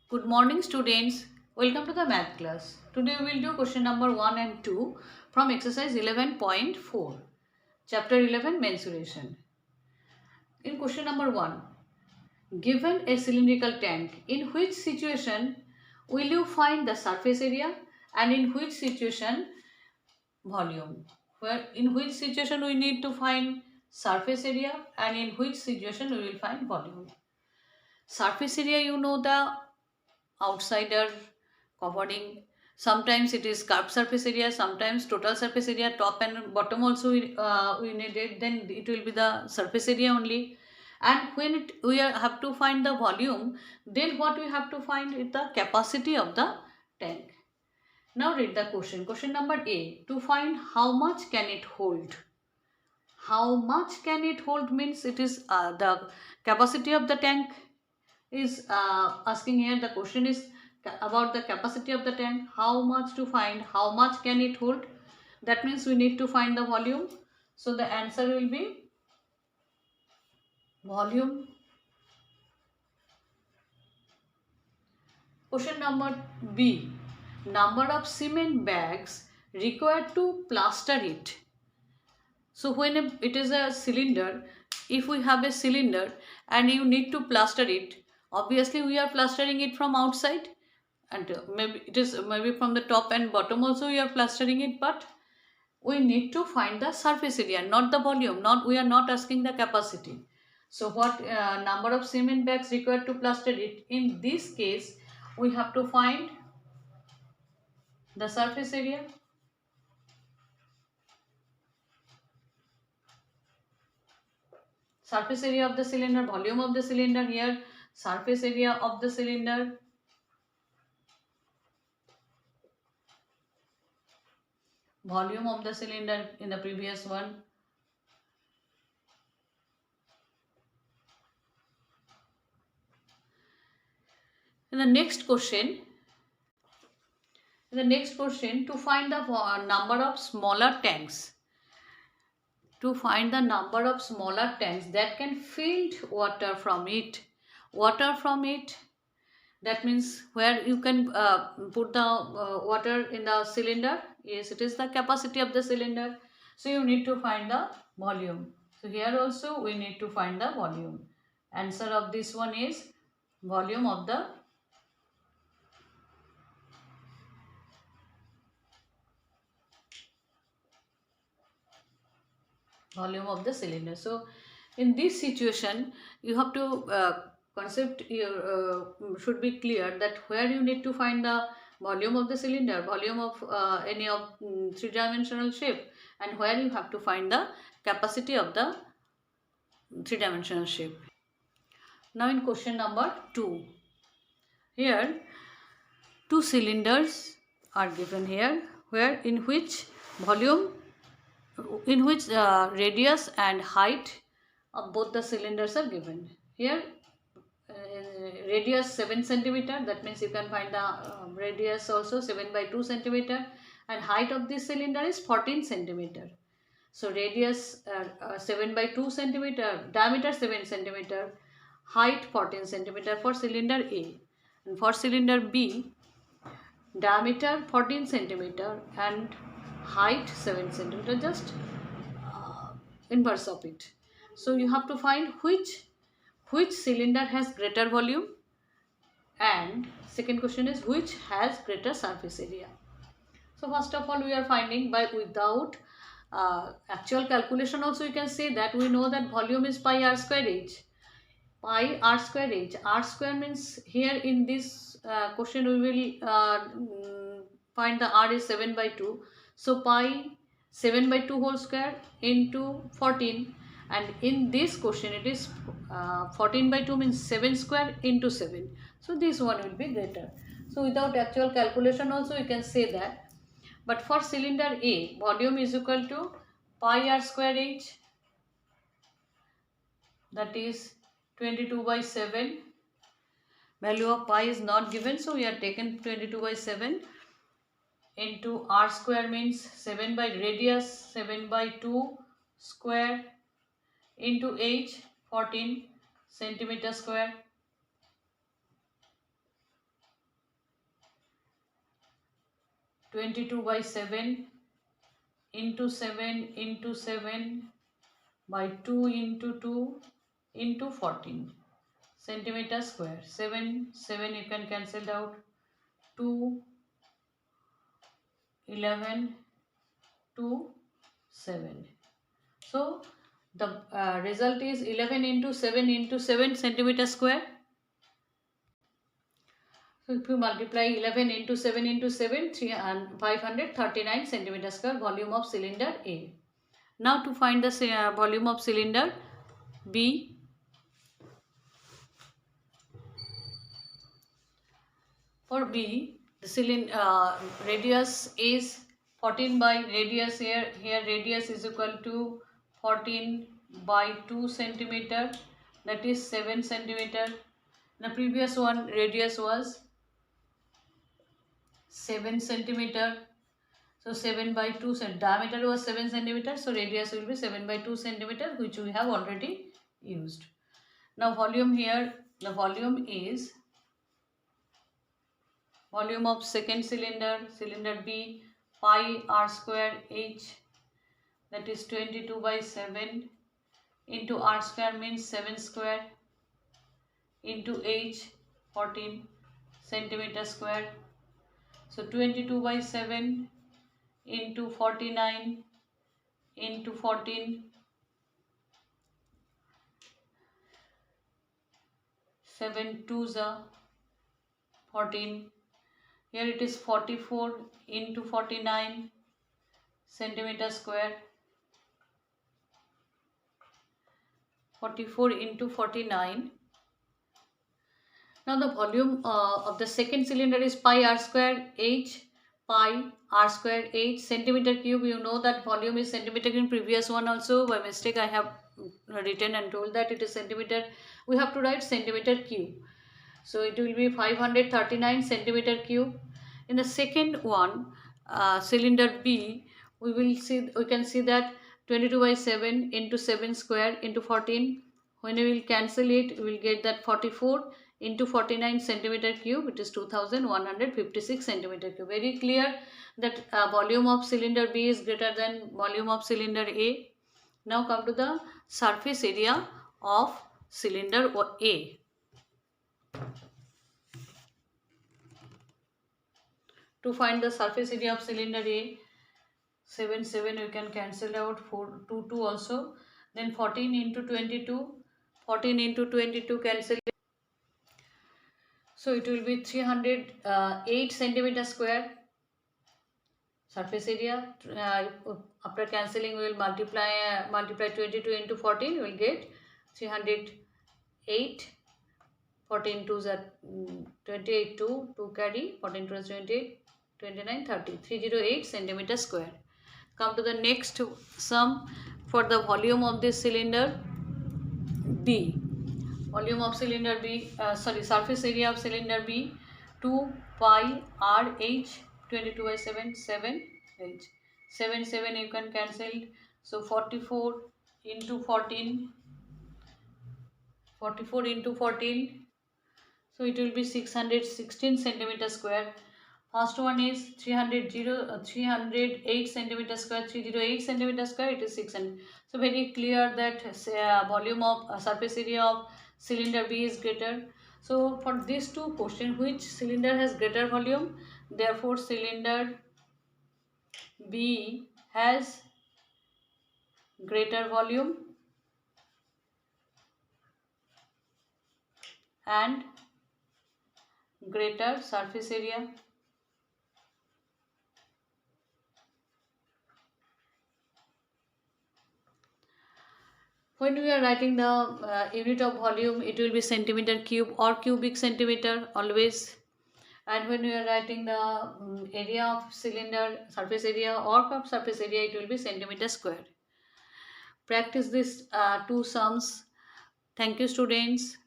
Good morning students. Welcome to the math class. Today we will do question number 1 and 2 from exercise 11.4. Chapter 11 mensuration. In question number 1, given a cylindrical tank, in which situation will you find the surface area and in which situation volume? Where in which situation we need to find surface area and in which situation we will find volume. Surface area, you know, the outsider covering. Sometimes it is curved surface area, sometimes total surface area, top and bottom also we need it, then it will be the surface area only. And when have to find the volume, then what we have to find is the capacity of the tank. Now read the question. Question number A. To find how much can it hold. How much can it hold means it is the capacity of the tank is asking here. The question is about the capacity of the tank. How much to find, how much can it hold, that means we need to find the volume. So the answer will be volume. Question number B. Number of cement bags required to plaster it. So when it is a cylinder, if we have a cylinder and you need to plaster it, obviously we are plastering it from outside, and maybe it is maybe from the top and bottom also we are plastering it, but we need to find the surface area, not the volume. Not we are not asking the capacity. So what number of cement bags required to plaster it? In this case, we have to find the surface area. Surface area of the cylinder, volume of the cylinder. Here surface area of the cylinder, volume of the cylinder in the previous one. In the next question, to find the number of smaller tanks. To find the number of smaller tanks that can filter water from it. Water from it, that means where you can put the water in the cylinder. Yes, it is the capacity of the cylinder. So you need to find the volume. So here also we need to find the volume. Answer of this one is volume of the cylinder. So in this situation you have to concept should be clear that where you need to find the volume of the cylinder, volume of any of three-dimensional shape, and where you have to find the capacity of the three-dimensional shape. Now in question number 2, here two cylinders are given here, where in which volume, in which radius and height of both the cylinders are given. Here radius 7 centimeter, that means you can find the radius also 7 by 2 centimeter, and height of this cylinder is 14 centimeter. So radius 7 by 2 centimeter, diameter 7 centimeter, height 14 centimeter for cylinder A, and for cylinder B diameter 14 centimeter and height 7 centimeter, just inverse of it. So you have to find which cylinder has greater volume, and second question is which has greater surface area. So first of all we are finding by without actual calculation also you can say that we know that volume is pi r square h. Pi r square h. R square means here in this question we will find the r is 7 by 2. So pi 7 by 2 whole square into 14, and in this question it is 14 by 2 means 7 square into 7. So this one will be greater. So without actual calculation also you can say that. But for cylinder A, volume is equal to pi r square h, that is 22 by 7. Value of pi is not given, so we are taken 22 by 7 into r square means 7 by radius 7 by 2 square into h 14 centimeter square. 22 by 7 into 7 into 7 by 2 into 2 into 14 centimeter square. 7 you can cancel out. 2 11 2 7. So the result is 11 into 7 centimeter square. So if you multiply 11 into 7 into 7, 539 centimeter square volume of cylinder A. Now to find the volume of cylinder B. For B, the cylinder radius is 14 by radius here radius is equal to 14 by 2 centimeter, that is 7 centimeter. The previous one radius was 7 centimeter. So 7 by 2 diameter was 7 centimeter. So radius will be 7 by 2 centimeter, which we have already used. Now volume here, the volume is volume of second cylinder, cylinder B, pi r square h, that is 22 by 7 into r square means 7 square into h 14 centimeter square. So 22 by 7 into 49 into 14, 7 2s are 14. Here it is 44 into 49 centimeter square. 44 into 49. Now the volume of the second cylinder is pi r square h, pi r square h centimeter cube. You know that volume is centimeter in previous one also. By mistake I have written and told that it is centimeter. We have to write centimeter cube. So it will be 539 centimeter cube. In the second one, cylinder B, we can see that 22 by 7 into 7 square into 14. When we will cancel it, we will get that 44 into 49 centimeter cube. It is 2156 centimeter cube. Very clear that volume of cylinder B is greater than volume of cylinder A. Now come to the surface area of cylinder A. To find the surface area of cylinder A, 7 you can cancel out, 4 2 also. Then 14 into 22, 14 into 22 cancel. So it will be 308 centimeter square surface area. After cancelling, we will multiply 22 into 14. We will get 308. 14 2s are 28, 2 carry, 14 2 is 28, 29, 30, 308 centimeter square. Come to the next sum for the volume of this cylinder B. Volume of cylinder B, surface area of cylinder B, 2 pi r h, 22 by 7, 7 h. 7 you can cancel. So 44 into 14, 44 into 14. So it will be 616 centimeter square. First one is 308 centimeter square, 308 centimeter square, it is 600. So very clear that volume of surface area of cylinder B is greater. So for these two questions, which cylinder has greater volume? Therefore cylinder B has greater volume and greater surface area. When we are writing the unit of volume, it will be centimeter cube or cubic centimeter always. And when we are writing the area of cylinder, surface area or curved surface area, it will be centimeter square. Practice these two sums. Thank you, students.